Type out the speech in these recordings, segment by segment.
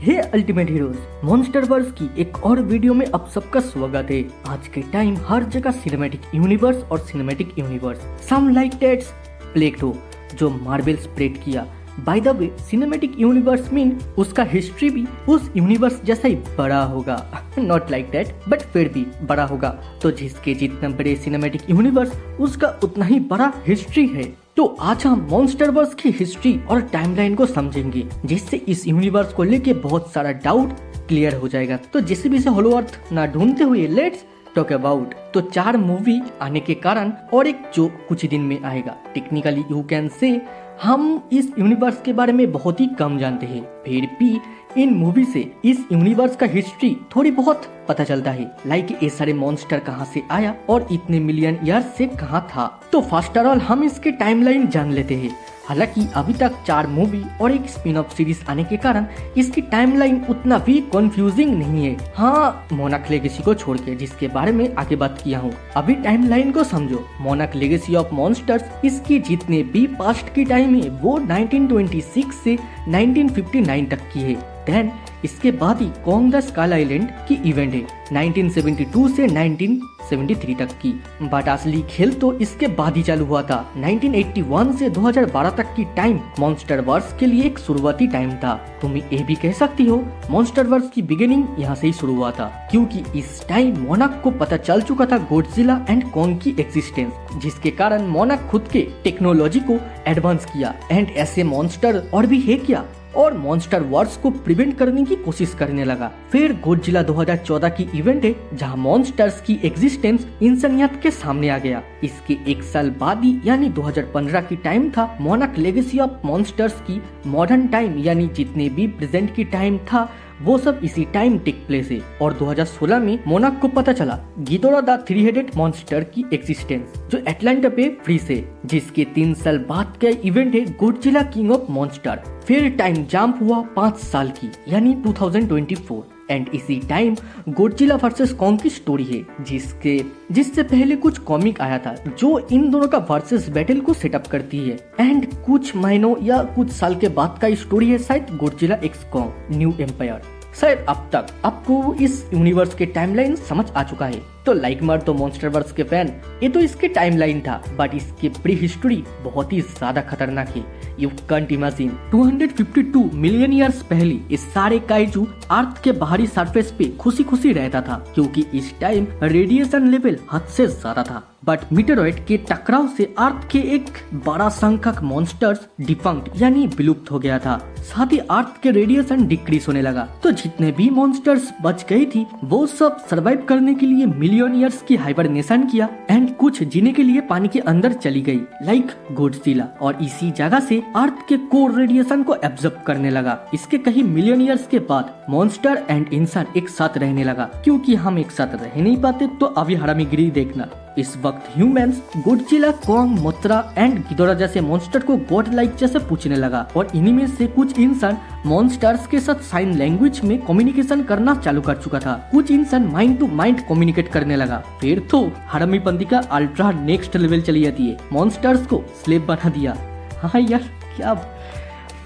हे ultimate heroes, MonsterVerse की एक और वीडियो में आप सबका स्वागत है। आज के टाइम हर जगह सिनेमैटिक यूनिवर्स और cinematic universe some like that's प्लेक्टो जो मार्वल स्प्रेड किया। By the way, cinematic universe mean उसका हिस्ट्री भी उस यूनिवर्स जैसा ही बड़ा होगा। नॉट लाइक दैट, बट फिर भी बड़ा होगा। तो जिसके जितने बड़े सिनेमैटिक यूनिवर्स उसका उतना ही बड़ा हिस्ट्री है। तो आज हम मॉन्स्टरवर्स की हिस्ट्री और टाइमलाइन को समझेंगे, जिससे इस यूनिवर्स को लेके बहुत सारा डाउट क्लियर हो जाएगा। तो जिस भी से होलो अर्थ ना ढूंढते हुए लेट्स टॉक अबाउट। तो 4 मूवी आने के कारण और एक जो कुछ दिन में आएगा। टेक्निकली यू कैन से हम इस यूनिवर्स के बारे में बहुत ही कम जानते हैं, फिर भी इन मूवी से इस यूनिवर्स का हिस्ट्री थोड़ी बहुत पता चलता है। लाइक ये सारे मॉन्स्टर कहाँ से आया और इतने मिलियन ईयर्स से कहाँ था। तो फर्स्ट ऑल हम इसके टाइमलाइन जान लेते हैं। हालांकि अभी तक 4 मूवी और एक स्पिन ऑफ सीरीज आने के कारण इसकी टाइमलाइन उतना भी कंफ्यूजिंग नहीं है। हाँ, मोनार्क लेगेसी को छोड़ के, जिसके बारे में आगे बात किया हूँ। अभी टाइमलाइन को समझो। मोनार्क लेगेसी ऑफ मॉन्स्टर्स इसकी जितने भी पास्ट की टाइम है वो 1926 से 1959 तक की है। देन इसके बाद ही कॉन्ग द स्कल आइलैंड की इवेंट है 1972 से 1973 तक की। बट असली खेल तो इसके बाद ही चालू हुआ था। 1981 से 2012 तक की टाइम मॉन्स्टरवर्स के लिए एक शुरुआती टाइम था। तुम ये भी कह सकती हो मॉन्स्टरवर्स की बिगिनिंग यहाँ से ही शुरू हुआ था, क्योंकि इस टाइम मोनार्क को पता चल चुका था गॉडजिला एंड कॉन्ग की एक्सिस्टेंस, जिसके कारण मोनार्क खुद के टेक्नोलॉजी को एडवांस किया एंड ऐसे मॉन्स्टर और भी है क्या, और मॉन्स्टर वर्स को प्रिवेंट करने की कोशिश करने लगा। फिर गॉडजिला 2014 की इवेंट है जहां मॉन्स्टर्स की एग्जिस्टेंस इंसानियत के सामने आ गया। इसके एक साल बाद ही यानी 2015 की टाइम था मोनार्क लेगेसी ऑफ मॉन्स्टर्स की मॉडर्न टाइम, यानी जितने भी प्रेजेंट की टाइम था वो सब इसी टाइम टेक प्लेस है। और 2016 में मोनार्क को पता चला गिडोरा द 3 हेडेड मॉन्स्टर की एक्सिस्टेंस जो एटलांटा पे फ्रीज है, जिसके 3 साल बाद का इवेंट है गॉडजिला किंग ऑफ मॉन्स्टर। फिर टाइम जंप हुआ 5 साल की यानी 2024 एंड इसी टाइम गॉडजिला वर्सेस कॉन्ग की स्टोरी है, जिससे पहले कुछ कॉमिक आया था जो इन दोनों का वर्सेस बैटल को सेटअप करती है। एंड कुछ महीनों या कुछ साल के बाद का स्टोरी है शायद Godzilla x Kong new empire. शायद अब तक आपको इस यूनिवर्स के टाइमलाइन समझ आ चुका है। तो लाइक मार तो मॉन्स्टरवर्स के फैन, ये तो इसके टाइमलाइन था, बट इसकी प्री हिस्ट्री बहुत ही ज्यादा खतरनाक है। You can't imagine 252 million years पहले इस सारे काइजू अर्थ के बाहरी सरफेस पे खुशी खुशी रहता था, क्योंकि इस टाइम रेडिएशन लेवल हद से ज्यादा था। बट मीटेरॉइड के टकराव से अर्थ के एक बड़ा संख्यक मॉन्स्टर्स डिफंक्ट यानी विलुप्त हो गया था। साथ ही अर्थ के रेडिएशन डिक्रीज होने लगा। तो जितने भी मॉन्स्टर्स बच गई थी वो सब सरवाइव करने के लिए मिलियन ईयर्स की हाइबरनेशन किया एंड कुछ जीने के लिए पानी के अंदर चली गई लाइक गॉडजिला, और इसी जगह से अर्थ के कोर रेडिएशन को एब्जॉर्ब करने लगा। इसके कई मिलियन ईयर्स के बाद मॉन्स्टर एंड इंसान एक साथ रहने लगा, क्योंकि हम एक साथ रह नहीं पाते। तो अभी हरामीगिरी देखना। इस वक्त humans Godzilla, Kong, Mothra and Ghidorah जैसे मॉन्स्टर को गॉड लाइक जैसे पूछने लगा, और इन्हीं में से कुछ इंसान मॉन्स्टर्स के साथ साइन लैंग्वेज में कम्युनिकेशन करना चालू कर चुका था। कुछ इंसान माइंड टू माइंड कम्युनिकेट करने लगा। फिर तो हरामीपंती का अल्ट्रा नेक्स्ट लेवल चली जाती है, मॉन्स्टर्स को स्लेव बना दिया। हाँ यार, क्या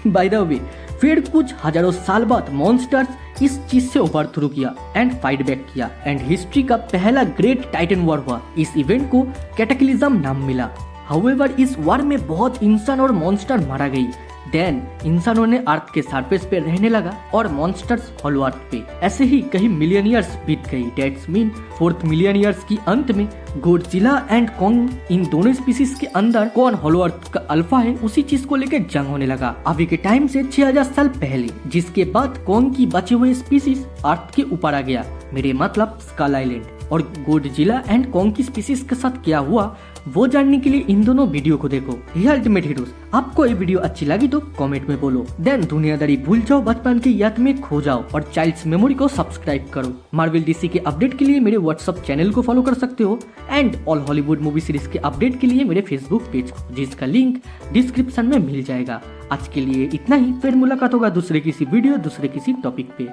बाय द वे, फिर कुछ हजारों साल बाद मॉन्स्टर्स इस चीज से ओवर थ्रू किया एंड फाइट बैक किया एंड हिस्ट्री का पहला ग्रेट टाइटन वॉर हुआ। इस इवेंट को कैटाक्लिज्म नाम मिला। हाउएवर इस वॉर में बहुत इंसान और मॉन्स्टर मारा गई। देन इंसानों ने अर्थ के सरफेस पे रहने लगा और मॉन्स्टर्स होलो अर्थ पे। ऐसे ही कई मिलियन ईयर्स बीत गई। That's mean 4th million years की अंत में गॉडजिला एंड कॉन्ग, इन दोनों स्पीसीज के अंदर कौन होलो अर्थ का अल्फा है उसी चीज को लेकर जंग होने लगा। अभी के टाइम से 6000 साल पहले, जिसके बाद कॉन्ग की बचे हुए स्पीसीज अर्थ के ऊपर आ गया, मेरे मतलब स्कल आइलैंड। और गॉडजिला एंड कॉन्ग की स्पीसीज के साथ क्या हुआ वो जानने के लिए इन दोनों वीडियो को देखो। ये अल्टीमेट हीरोज, आपको ये वीडियो अच्छी लगी तो कमेंट में बोलो। देन दुनियादारी भूल जाओ, बचपन की याद में खो जाओ और चाइल्ड्स मेमोरी को सब्सक्राइब करो। मार्वल डीसी के अपडेट के लिए मेरे व्हाट्सएप चैनल को फॉलो कर सकते हो and all Hollywood movie series के अपडेट के लिए मेरे फेसबुक पेज को, जिसका लिंक डिस्क्रिप्शन में मिल जाएगा। आज के लिए इतना ही, फिर मुलाकात होगा दूसरे किसी वीडियो दूसरे किसी टॉपिक पे।